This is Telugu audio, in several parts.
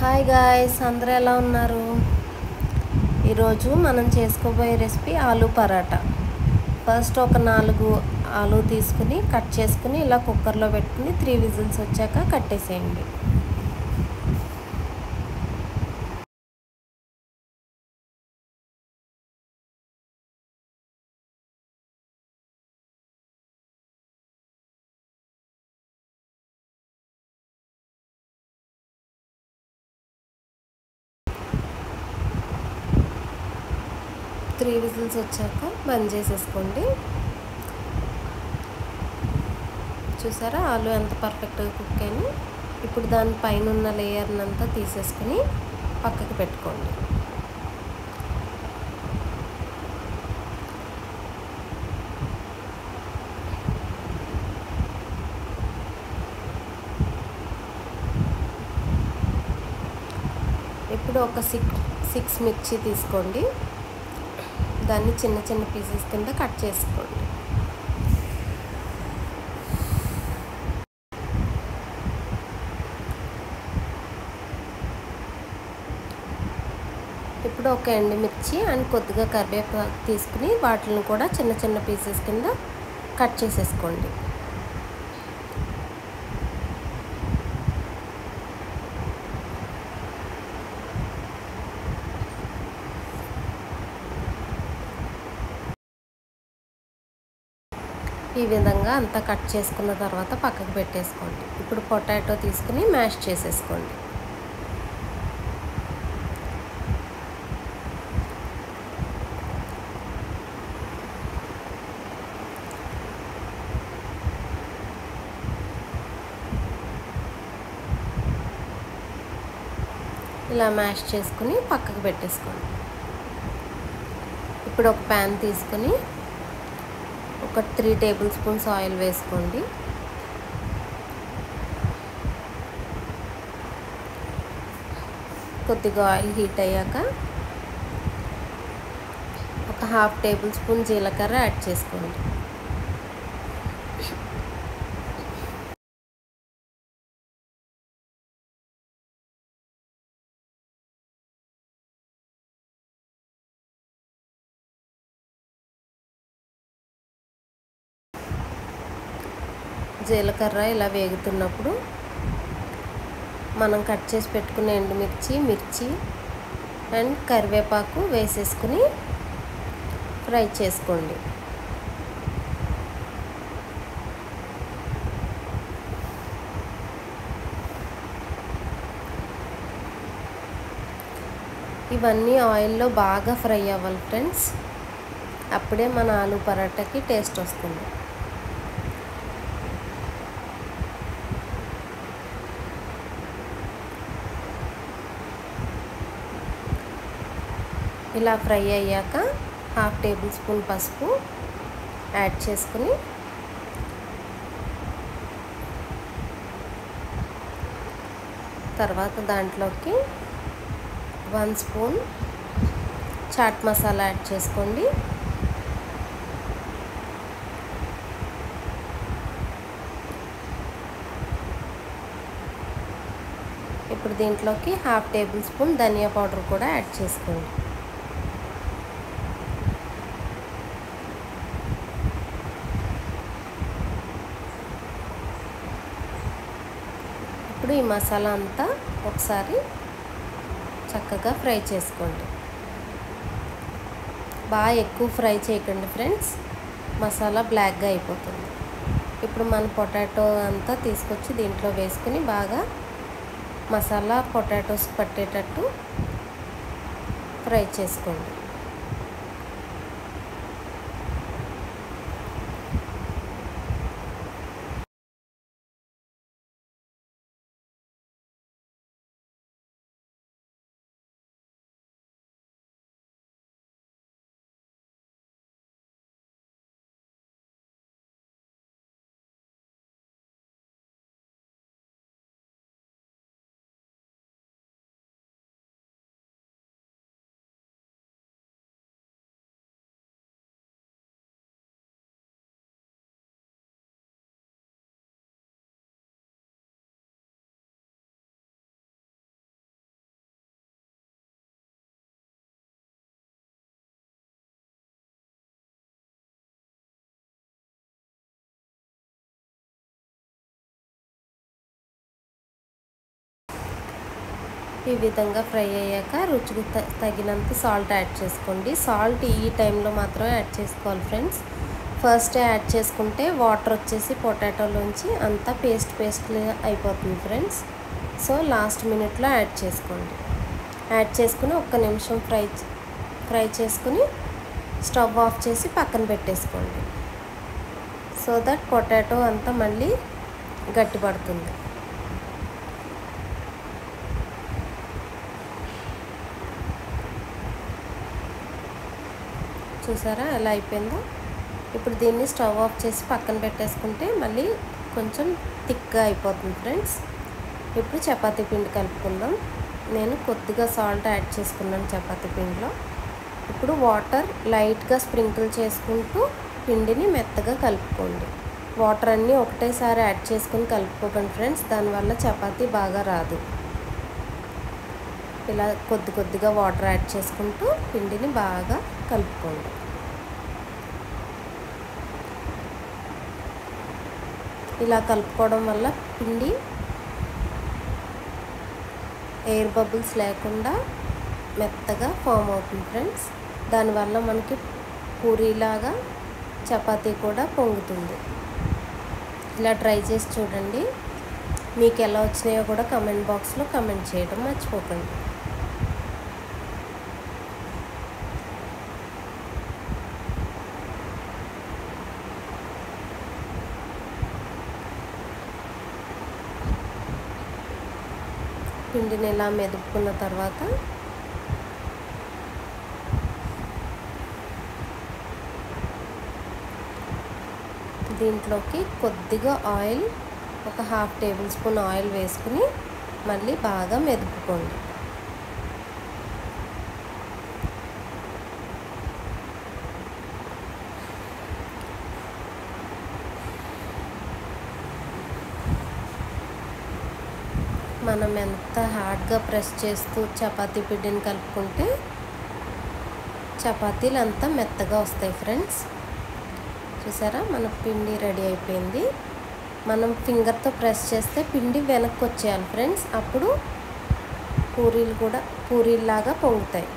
హాయ్ గాయ్స్, అందరూ ఎలా ఉన్నారు? ఈరోజు మనం చేసుకోబోయే రెసిపీ ఆలూ పరాటా. ఫస్ట్ ఒక 4 ఆలూ తీసుకుని కట్ చేసుకుని ఇలా కుక్కర్లో పెట్టుకుని 3 విజిల్స్ వచ్చాక కట్టేసేయండి. త్రీ విజిల్స్ వచ్చాక బంద్ చేసేసుకోండి. చూసారా ఆలు ఎంత పర్ఫెక్ట్గా కుక్ అయ్యి. ఇప్పుడు దాని పైన ఉన్న లేయర్ని అంతా తీసేసుకుని పక్కకి పెట్టుకోండి. ఇప్పుడు ఒక సిక్స్ మిర్చి తీసుకోండి. దాన్ని చిన్న చిన్న పీసెస్ కింద కట్ చేసుకోండి. ఇప్పుడు ఒక ఎండుమిర్చి అండ్ కొద్దిగా కరివేపాకు తీసుకుని వాటిని కూడా చిన్న చిన్న పీసెస్ కింద కట్ చేసేసుకోండి. ఈ విధంగా అంతా కట్ చేసుకున్న తర్వాత పక్కకు పెట్టేసుకోండి. ఇప్పుడు పొటాటో తీసుకుని మ్యాష్ చేసేసుకోండి. ఇలా మ్యాష్ చేసుకుని పక్కకు పెట్టేసుకోండి. ఇప్పుడు ఒక ప్యాన్ తీసుకుని ఒక 3 టేబుల్ స్పూన్స్ ఆయిల్ వేసుకోండి. కొద్దిగా ఆయిల్ హీట్ అయ్యాక ఒక హాఫ్ టేబుల్ స్పూన్ జీలకర్ర యాడ్ చేసుకోండి. జీలకర్ర ఇలా వేగుతున్నప్పుడు మనం కట్ చేసి పెట్టుకున్న ఎండుమిర్చి, మిర్చి అండ్ కరివేపాకు వేసేసుకుని ఫ్రై చేసుకోండి. ఇవన్నీ ఆయిల్లో బాగా ఫ్రై అవ్వాలి ఫ్రెండ్స్. అప్పుడే మన ఆలూ పరాటాకి టేస్ట్ వస్తుంది. ఇలా ఫ్రై అయ్యాక హాఫ్ టేబుల్ స్పూన్ పసుపు యాడ్ చేసుకుని తర్వాత దాంట్లోకి 1 స్పూన్ చాట్ మసాలా యాడ్ చేసుకోండి. ఇప్పుడు దీంట్లోకి హాఫ్ టేబుల్ స్పూన్ ధనియా పౌడర్ కూడా యాడ్ చేసుకోండి. ఇప్పుడు ఈ మసాలా అంతా ఒకసారి చక్కగా ఫ్రై చేసుకోండి. బాగా ఎక్కువ ఫ్రై చేయకండి ఫ్రెండ్స్, మసాలా బ్లాక్గా అయిపోతుంది. ఇప్పుడు మన పొటాటో అంతా తీసుకొచ్చి దీంట్లో వేసుకుని బాగా మసాలా పొటాటోస్ పట్టేటట్టు ఫ్రై చేసుకోండి. ఈ విధంగా ఫ్రై అయ్యాక రుచికి తగినంత సాల్ట్ యాడ్ చేసుకోండి. సాల్ట్ ఈ టైంలో మాత్రమే యాడ్ చేసుకోవాలి ఫ్రెండ్స్. ఫస్ట్ యాడ్ చేసుకుంటే వాటర్ వచ్చేసి పొటాటోలోంచి అంతా పేస్ట్గా అయిపోతుంది ఫ్రెండ్స్. సో లాస్ట్ మినిట్లో యాడ్ చేసుకోండి. యాడ్ చేసుకుని 1 నిమిషం ఫ్రై చేసుకుని స్టవ్ ఆఫ్ చేసి పక్కన పెట్టేసుకోండి. సో దట్ పొటాటో అంతా మళ్ళీ గట్టిపడుతుంది. చూసారా ఎలా అయిపోయిందో. ఇప్పుడు దీన్ని స్టవ్ ఆఫ్ చేసి పక్కన పెట్టేసుకుంటే మళ్ళీ కొంచెం థిక్గా అయిపోతుంది ఫ్రెండ్స్. ఇప్పుడు చపాతీ పిండి కలుపుకుందాం. నేను కొద్దిగా సాల్ట్ యాడ్ చేసుకున్నాను చపాతీ పిండిలో. ఇప్పుడు వాటర్ లైట్గా స్ప్రింకిల్ చేసుకుంటూ పిండిని మెత్తగా కలుపుకోండి. వాటర్ అన్నీ ఒకటేసారి యాడ్ చేసుకుని కలుపుకోకండి ఫ్రెండ్స్, దానివల్ల చపాతీ బాగా రాదు. ఇలా కొద్దిగా వాటర్ యాడ్ చేసుకుంటూ పిండిని బాగా కలుపుకోండి. ఇలా కలుపుకోవడం వల్ల పిండి ఎయిర్ బబుల్స్ లేకుండా మెత్తగా ఫామ్ అవుతుంది ఫ్రెండ్స్. దానివల్ల మనకి పూరీలాగా చపాతీ కూడా పొంగుతుంది. ఇలా ట్రై చేసి చూడండి. మీకు ఎలా వచ్చినాయో కూడా కమెంట్ బాక్స్లో కమెంట్ చేయడం మర్చిపోకండి. పిండిని ఇలా మెదుపుకున్న తర్వాత దీంట్లోకి కొద్దిగా ఆయిల్, ఒక 1/2 టేబుల్ స్పూన్ ఆయిల్ వేసుకుని మళ్ళీ బాగా మెదుపుకోండి. మనం ఎంత హార్డ్గా ప్రెస్ చేస్తూ చపాతీ పిండిని కలుపుకుంటే చపాతీలు అంతా మెత్తగా వస్తాయి ఫ్రెండ్స్. చూసారా మన పిండి రెడీ అయిపోయింది. మనం ఫింగర్తో ప్రెస్ చేస్తే పిండి వెనక్కి వచ్చేయాలి ఫ్రెండ్స్. అప్పుడు పూరీలు కూడా పూరీలాగా పొంగుతాయి.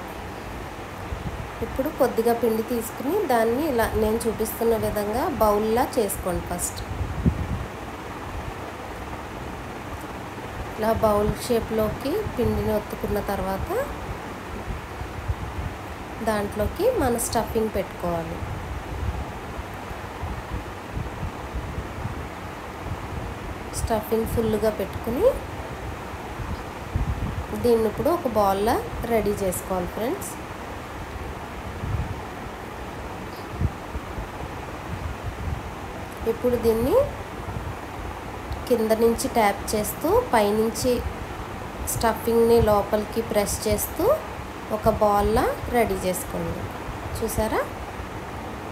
ఇప్పుడు కొద్దిగా పిండి తీసుకుని దాన్ని ఇలా నేను చూపిస్తున్న విధంగా బౌల్లా చేసుకోండి. ఫస్ట్ ఇలా బౌల్ షేప్లోకి పిండిని ఒత్తుకున్న తర్వాత దాంట్లోకి మన స్టఫింగ్ పెట్టుకోవాలి. స్టఫింగ్ ఫుల్గా పెట్టుకుని దీన్ని ఇప్పుడు ఒక బాల్లా రెడీ చేసుకోవాలి ఫ్రెండ్స్. ఇప్పుడు దీన్ని కింద నుంచి ట్యాప్ చేస్తూ పైనుంచి స్టఫింగ్ని లోపలికి ప్రెస్ చేస్తూ ఒక బాల్లా రెడీ చేసుకోండి. చూసారా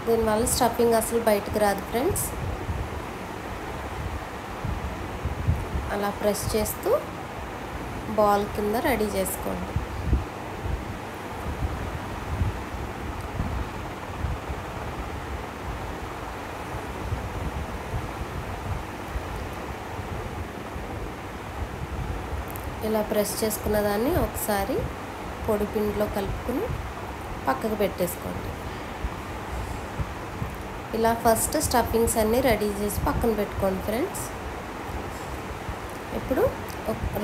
దీనివల్ల స్టఫింగ్ అసలు బయటకు రాదు ఫ్రెండ్స్. అలా ప్రెస్ చేస్తూ బాల్ కింద రెడీ చేసుకోండి. ఇలా ప్రెస్ చేసుకున్న దాన్ని ఒకసారి పొడి పిండిలో కలుపుకుని పక్కకు పెట్టేసుకోండి. ఇలా ఫస్ట్ స్టఫింగ్స్ అన్నీ రెడీ చేసి పక్కన పెట్టుకోండి ఫ్రెండ్స్. ఇప్పుడు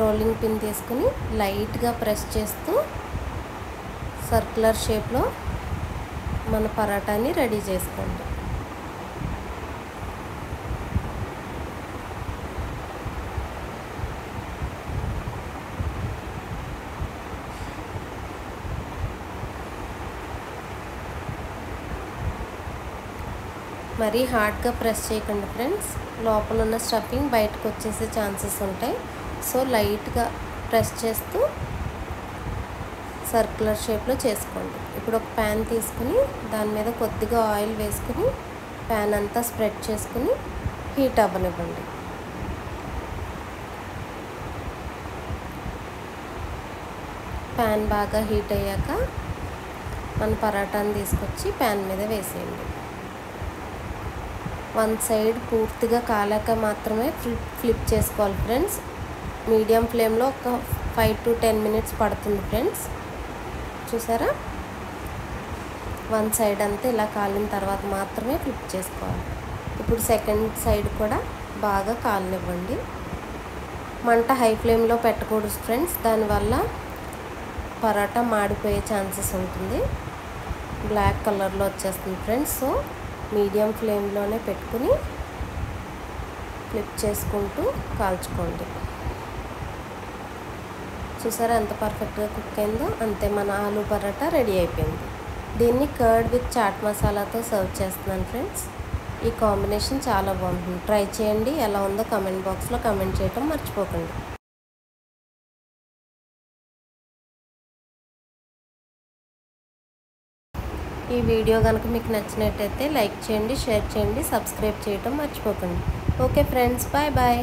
రోలింగ్ పిన్ తీసుకుని లైట్గా ప్రెస్ చేస్తూ సర్క్యులర్ షేప్లో మన పరాటాని రెడీ చేసుకోండి. మరీ హార్డ్గా ప్రెస్ చేయకండి ఫ్రెండ్స్, లోపల ఉన్న స్టఫింగ్ బయటకు వచ్చేసే ఛాన్సెస్ ఉంటాయి. సో లైట్గా ప్రెస్ చేస్తూ సర్క్యులర్ షేప్లో చేసుకోండి. ఇప్పుడు ఒక ప్యాన్ తీసుకుని దాని మీద కొద్దిగా ఆయిల్ వేసుకుని ప్యాన్ అంతా స్ప్రెడ్ చేసుకుని హీట్ అవ్వనివ్వండి. ప్యాన్ బాగా హీట్ అయ్యాక మన పరాటాని తీసుకొచ్చి ప్యాన్ మీద వేసేయండి. వన్ సైడ్ పూర్తిగా కాలాక మాత్రమే ఫ్లిప్ చేసుకోవాలి ఫ్రెండ్స్. మీడియం ఫ్లేమ్లో ఒక 5 to 10 minutes పడుతుంది ఫ్రెండ్స్. చూసారా, వన్ సైడ్ అంతా ఇలా కాలిన తర్వాత మాత్రమే ఫ్లిప్ చేసుకోవాలి. ఇప్పుడు సెకండ్ సైడ్ కూడా బాగా కాలనివ్వండి. మంట హై ఫ్లేమ్లో పెట్టకూడదు ఫ్రెండ్స్, దానివల్ల పరాటా మాడిపోయే ఛాన్సెస్ ఉంటుంది, బ్లాక్ కలర్లో వచ్చేస్తుంది ఫ్రెండ్స్. సో మీడియం ఫ్లేమ్లోనే పెట్టుకుని ఫ్లిప్ చేసుకుంటూ కాల్చుకోండి. చూసారా ఎంత పర్ఫెక్ట్గా కుక్ అయిందో. అంతే, మన ఆలూ పరాటా రెడీ అయిపోయింది. దీన్ని కర్డ్ విత్ చాట్ మసాలాతో సర్వ్ చేస్తున్నాను ఫ్రెండ్స్. ఈ కాంబినేషన్ చాలా బాగుంటుంది, ట్రై చేయండి. ఎలా ఉందో కమెంట్ బాక్స్లో కమెంట్ చేయటం మర్చిపోకండి. ఈ వీడియో కనుక మీకు నచ్చినట్టయితే లైక్ చేయండి, షేర్ చేయండి, సబ్స్క్రైబ్ చేయటం మర్చిపోకండి. Okay friends, bye bye.